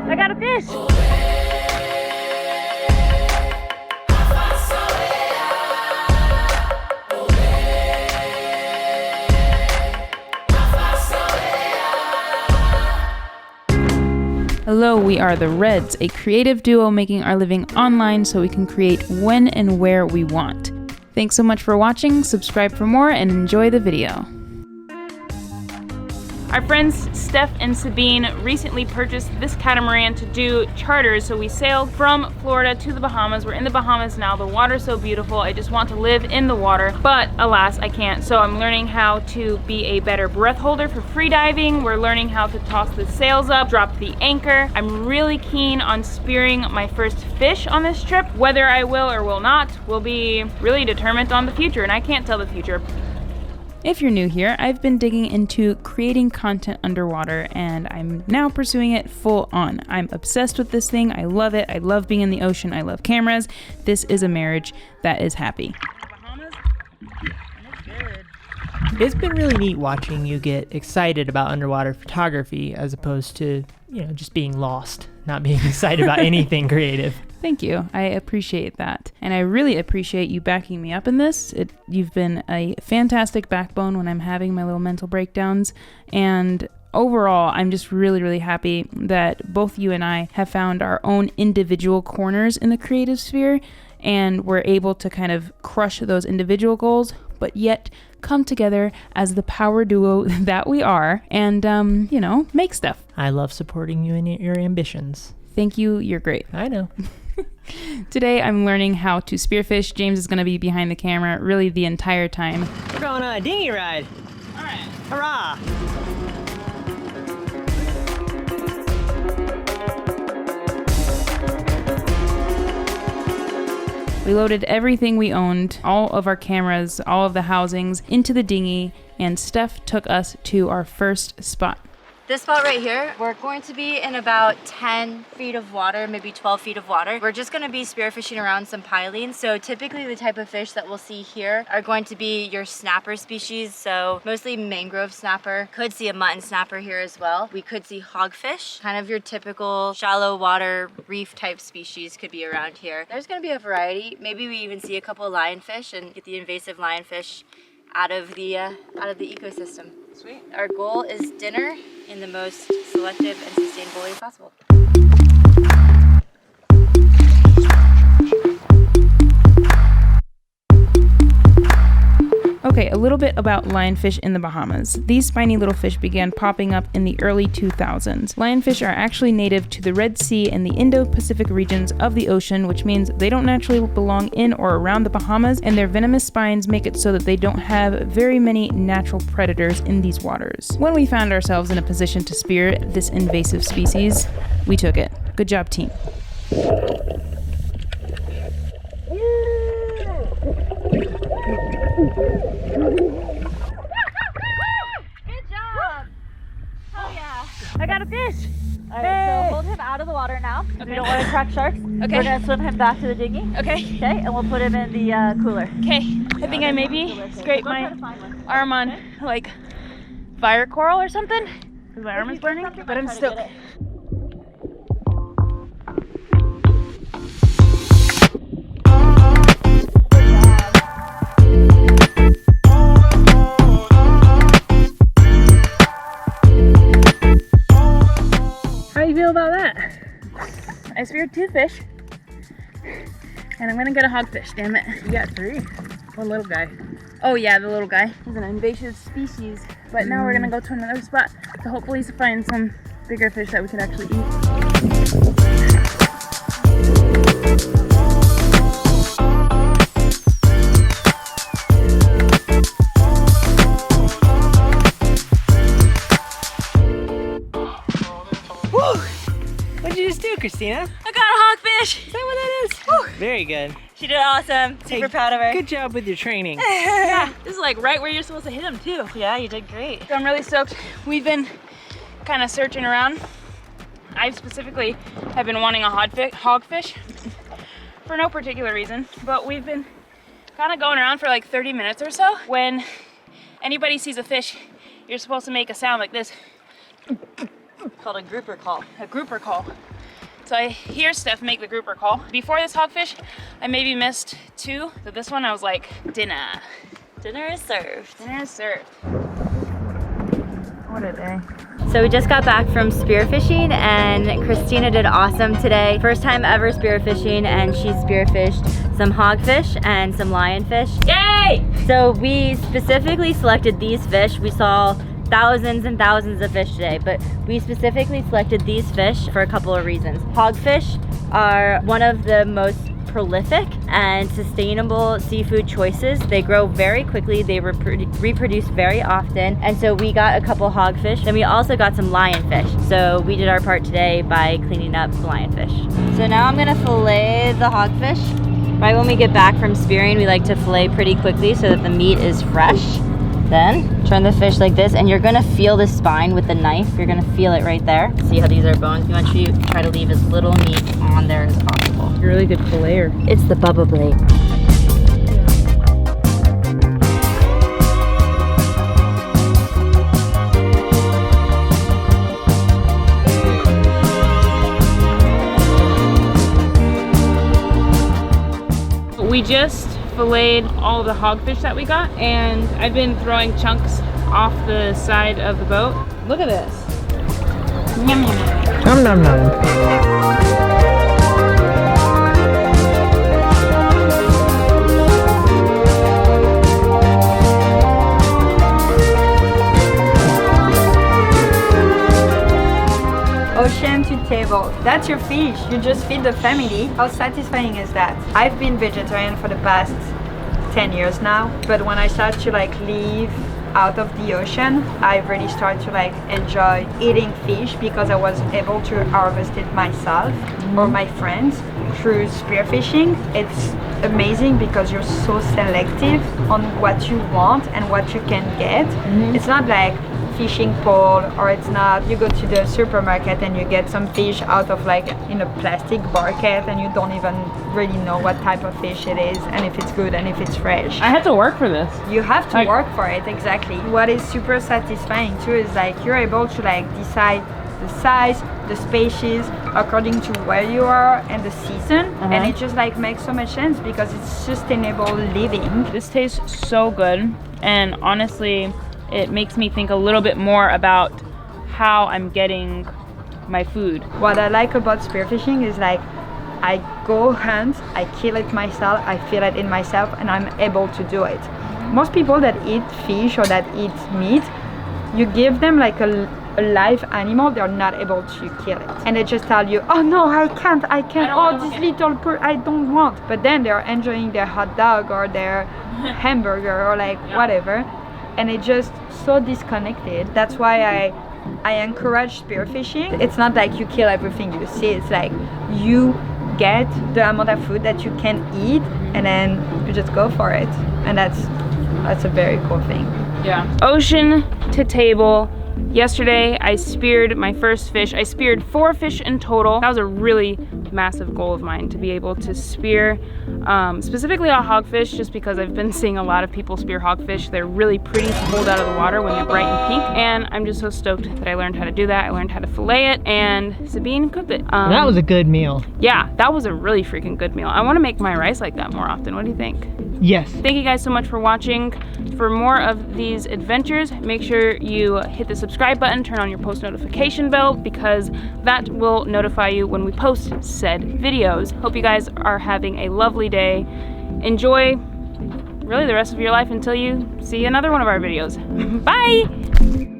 I got a fish! Hello, we are the Reds, a creative duo making our living online so we can create when and where we want. Thanks so much for watching, subscribe for more, and enjoy the video. Our friends Steph and Sabine recently purchased this catamaran to do charters, so we sailed from Florida to the Bahamas. We're in the Bahamas now. The water's so beautiful. I just want to live in the water, but alas, I can't. So I'm learning how to be a better breath holder for free diving. We're learning how to toss the sails up, drop the anchor. I'm really keen on spearing my first fish on this trip. Whether I will or will not will be really determined on the future, and I can't tell the future. If you're new here, I've been digging into creating content underwater and I'm now pursuing it full on. I'm obsessed with this thing. I love it. I love being in the ocean. I love cameras. This is a marriage that is happy. Bahamas? It's good. It's been really neat watching you get excited about underwater photography as opposed to, just being lost, not being excited about anything creative. Thank you. I appreciate that. And I really appreciate you backing me up in this. You've been a fantastic backbone when I'm having my little mental breakdowns. And overall, I'm just really, really happy that both you and I have found our own individual corners in the creative sphere. And we're able to kind of crush those individual goals, but yet come together as the power duo that we are and, make stuff. I love supporting you in your ambitions. Thank you. You're great. I know. Today I'm learning how to spearfish. James is going to be behind the camera really the entire time. We're going on a dinghy ride. All right. Hurrah! We loaded everything we owned, all of our cameras, all of the housings, into the dinghy, and Steph took us to our first spot. This spot right here, we're going to be in about 10 feet of water, maybe 12 feet of water. We're just going to be spearfishing around some pilings. So typically the type of fish that we'll see here are going to be your snapper species. So mostly mangrove snapper. Could see a mutton snapper here as well. We could see hogfish. Kind of your typical shallow water reef type species could be around here. There's going to be a variety. Maybe we even see a couple of lionfish and get the invasive lionfish out of the ecosystem. Sweet. Our goal is dinner in the most selective and sustainable way possible. Okay, a little bit about lionfish in the Bahamas. These spiny little fish began popping up in the early 2000s. Lionfish are actually native to the Red Sea and the Indo-Pacific regions of the ocean, which means they don't naturally belong in or around the Bahamas, and their venomous spines make it so that they don't have very many natural predators in these waters. When we found ourselves in a position to spear this invasive species, we took it. Good job, team. Good job! Oh yeah! I got a fish! Alright, so hold him out of the water now. Okay. We don't want to attract sharks. Okay. We're gonna swim him back to the dinghy. Okay. Okay, and we'll put him in the cooler. Okay, I think I maybe scraped my arm on like fire coral or something because my arm is burning, but I'm stoked. How do you feel about that? I speared 2 fish. And I'm gonna get a hogfish, damn it. You got 3. One little guy. Oh yeah, the little guy. He's an invasive species. But now we're gonna go to another spot to hopefully find some bigger fish that we could actually eat. What'd you just do, Christina? I got a hogfish! Is that what that is? Woo. Very good. She did awesome. Super proud of her. Good job with your training. Yeah, this is like right where you're supposed to hit him too. Yeah, you did great. So I'm really stoked. We've been kind of searching around. I specifically have been wanting a hogfish for no particular reason, but we've been kind of going around for like 30 minutes or so. When anybody sees a fish, you're supposed to make a sound like this. Called a grouper call. A grouper call. So I hear Steph make the grouper call. Before this hogfish, I maybe missed 2. So this one I was like, dinner. Dinner is served. Dinner is served. What a day. So we just got back from spearfishing and Christina did awesome today. First time ever spearfishing, and she spearfished some hogfish and some lionfish. Yay! So we specifically selected these fish. We saw thousands and thousands of fish today, but we specifically selected these fish for a couple of reasons. Hogfish are one of the most prolific and sustainable seafood choices. They grow very quickly, they reproduce very often, and so we got a couple hogfish. Then we also got some lionfish. So we did our part today by cleaning up the lionfish. So now I'm gonna fillet the hogfish. Right when we get back from spearing, we like to fillet pretty quickly so that the meat is fresh. Then turn the fish like this, and you're gonna feel the spine with the knife. You're gonna feel it right there. See how these are bones? You want to try to leave as little meat on there as possible. You're a really good filleter. It's the Bubba blade. We just filleted all the hogfish that we got, and I've been throwing chunks off the side of the boat. Look at this. Yum, yum. Nom nom nom. Ocean to table. That's your fish. You just feed the family. How satisfying is that? I've been vegetarian for the past 10 years now, but when I started to like live out of the ocean, I really started to like enjoy eating fish because I was able to harvest it myself or my friends through spearfishing. It's amazing because you're so selective on what you want and what you can get. It's not like fishing pole, or it's not you go to the supermarket and you get some fish out of like in a plastic bucket and you don't even really know what type of fish it is and if it's good and if it's fresh. I had to work for this. You have to work for it, exactly. What is super satisfying too is like you're able to like decide the size, the species according to where you are and the season, and it just like makes so much sense because it's sustainable living. This tastes so good, and honestly it makes me think a little bit more about how I'm getting my food. What I like about spearfishing is like I go hunt, I kill it myself, I feel it in myself, and I'm able to do it. Most people that eat fish or that eat meat, you give them like a live animal, they're not able to kill it, and they just tell you, oh no, I can't, oh this little I don't want, but then they're enjoying their hot dog or their hamburger or like whatever, and it's just so disconnected. That's why I encourage spearfishing. It's not like you kill everything you see, it's like you get the amount of food that you can eat and then you just go for it, and that's a very cool thing. Yeah. Ocean to table. Yesterday I speared my first fish. I speared 4 fish in total. That was a really massive goal of mine, to be able to spear specifically a hogfish, just because I've been seeing a lot of people spear hogfish. They're really pretty to hold out of the water when they're bright and pink, and I'm just so stoked that I learned how to do that. I learned how to fillet it, and Sabine cooked it. That was a good meal. Yeah, that was a really freaking good meal. I want to make my rice like that more often. What do you think? Yes. Thank you guys so much for watching. For more of these adventures, make sure you hit the subscribe button, turn on your post notification bell, because that will notify you when we post said videos. Hope you guys are having a lovely day. Enjoy really the rest of your life until you see another one of our videos. Bye!